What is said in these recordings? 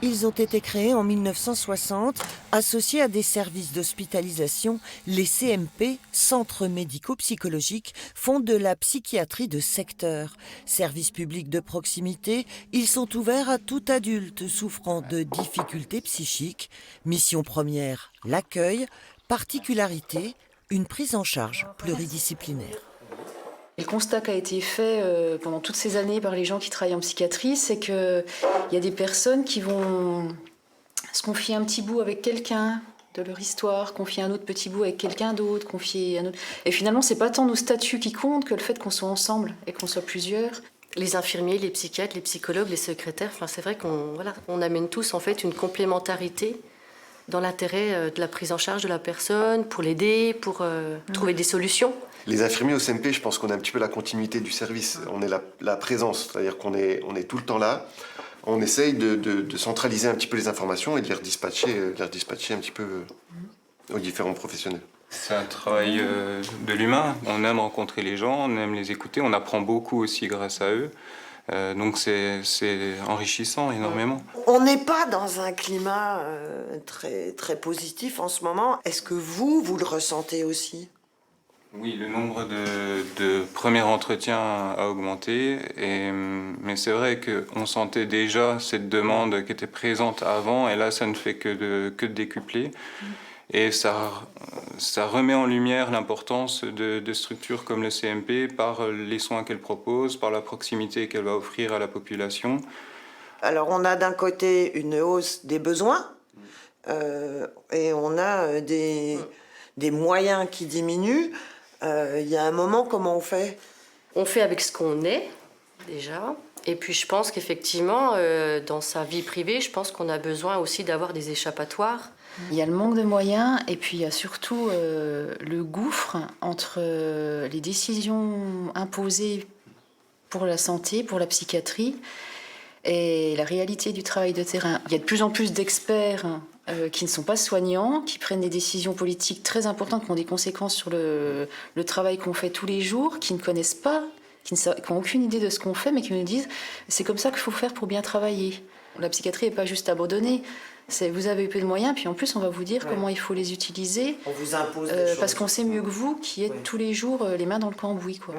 Ils ont été créés en 1960, associés à des services d'hospitalisation. Les CMP, centres médico-psychologiques, font de la psychiatrie de secteur. Services publics de proximité, ils sont ouverts à tout adulte souffrant de difficultés psychiques. Mission première, l'accueil. Particularité, une prise en charge pluridisciplinaire. Le constat qui a été fait pendant toutes ces années par les gens qui travaillent en psychiatrie, c'est qu'il y a des personnes qui vont se confier un petit bout avec quelqu'un de leur histoire, confier un autre petit bout avec quelqu'un d'autre, confier un autre... Et finalement, c'est pas tant nos statuts qui comptent que le fait qu'on soit ensemble et qu'on soit plusieurs. Les infirmiers, les psychiatres, les psychologues, les secrétaires, c'est vrai qu'on amène tous en fait une complémentarité dans l'intérêt de la prise en charge de la personne, pour l'aider, pour trouver des solutions. Les infirmiers au CMP, je pense qu'on a un petit peu la continuité du service. On est la présence, c'est-à-dire qu'on est tout le temps là. On essaye de centraliser un petit peu les informations et de les redispatcher un petit peu aux différents professionnels. C'est un travail de l'humain. On aime rencontrer les gens, on aime les écouter, on apprend beaucoup aussi grâce à eux. Donc c'est enrichissant énormément. On n'est pas dans un climat très, très positif en ce moment. Est-ce que vous le ressentez aussi ? Oui, le nombre de premiers entretiens a augmenté, mais c'est vrai qu'on sentait déjà cette demande qui était présente avant, et là ça ne fait que de décupler. Et ça remet en lumière l'importance de structures comme le CMP par les soins qu'elle propose, par la proximité qu'elle va offrir à la population. Alors on a d'un côté une hausse des besoins et on a des moyens qui diminuent. Il y a un moment, comment on fait ? On fait avec ce qu'on est, déjà. Et puis je pense qu'effectivement, dans sa vie privée, je pense qu'on a besoin aussi d'avoir des échappatoires. Il y a le manque de moyens et puis il y a surtout le gouffre entre les décisions imposées pour la santé, pour la psychiatrie et la réalité du travail de terrain. Il y a de plus en plus d'experts qui ne sont pas soignants, qui prennent des décisions politiques très importantes qui ont des conséquences sur le travail qu'on fait tous les jours, qui ne connaissent pas, qui n'ont aucune idée de ce qu'on fait, mais qui nous disent « c'est comme ça qu'il faut faire pour bien travailler ». La psychiatrie n'est pas juste abandonnée. Vous avez peu de moyens, puis en plus on va vous dire comment il faut les utiliser. On vous impose des choses. Parce qu'on sait mieux que vous qui êtes tous les jours les mains dans le cambouis, quoi.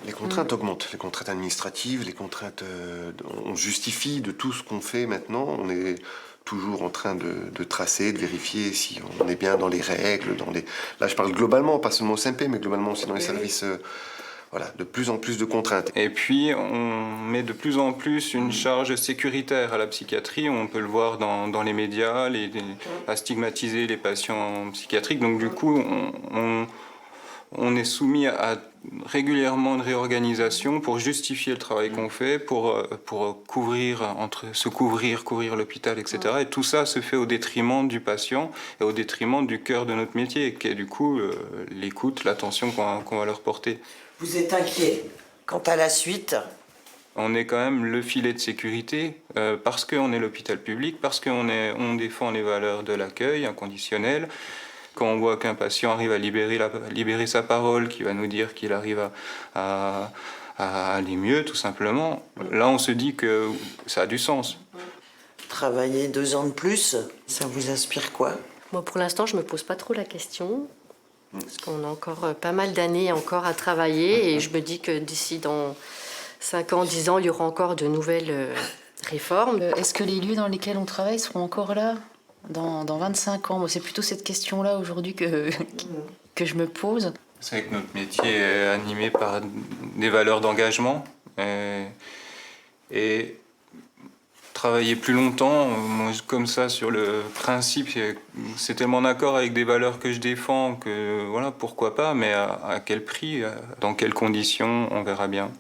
Les contraintes augmentent, les contraintes administratives, les contraintes... on justifie de tout ce qu'on fait maintenant. On est toujours en train de tracer, de vérifier si on est bien dans les règles. Là je parle globalement, pas seulement au CMP, mais globalement aussi dans les services... Voilà, de plus en plus de contraintes. Et puis, on met de plus en plus une charge sécuritaire à la psychiatrie. On peut le voir dans les médias, à stigmatiser les patients psychiatriques. Donc, du coup, on est soumis à régulièrement une réorganisation pour justifier le travail qu'on fait, pour couvrir l'hôpital, etc. Et tout ça se fait au détriment du patient et au détriment du cœur de notre métier, qui est du coup l'écoute, l'attention qu'on va leur porter. Vous êtes inquiet quant à la suite ? On est quand même le filet de sécurité parce qu'on est l'hôpital public, parce qu'on défend les valeurs de l'accueil inconditionnel. Quand on voit qu'un patient arrive à libérer sa parole, qui va nous dire qu'il arrive à aller mieux, tout simplement, là on se dit que ça a du sens. Travailler 2 ans de plus, ça vous inspire quoi ? Moi, pour l'instant, je me pose pas trop la question. Parce qu'on a encore pas mal d'années encore à travailler et je me dis que d'ici dans 5 ans, 10 ans, il y aura encore de nouvelles réformes. Est-ce que les lieux dans lesquels on travaille seront encore là dans 25 ans ? Moi, c'est plutôt cette question-là aujourd'hui que je me pose. C'est vrai que notre métier est animé par des valeurs d'engagement et travailler plus longtemps, moi, comme ça, sur le principe, c'est tellement d'accord avec des valeurs que je défends que, voilà, pourquoi pas, mais à quel prix, dans quelles conditions, on verra bien.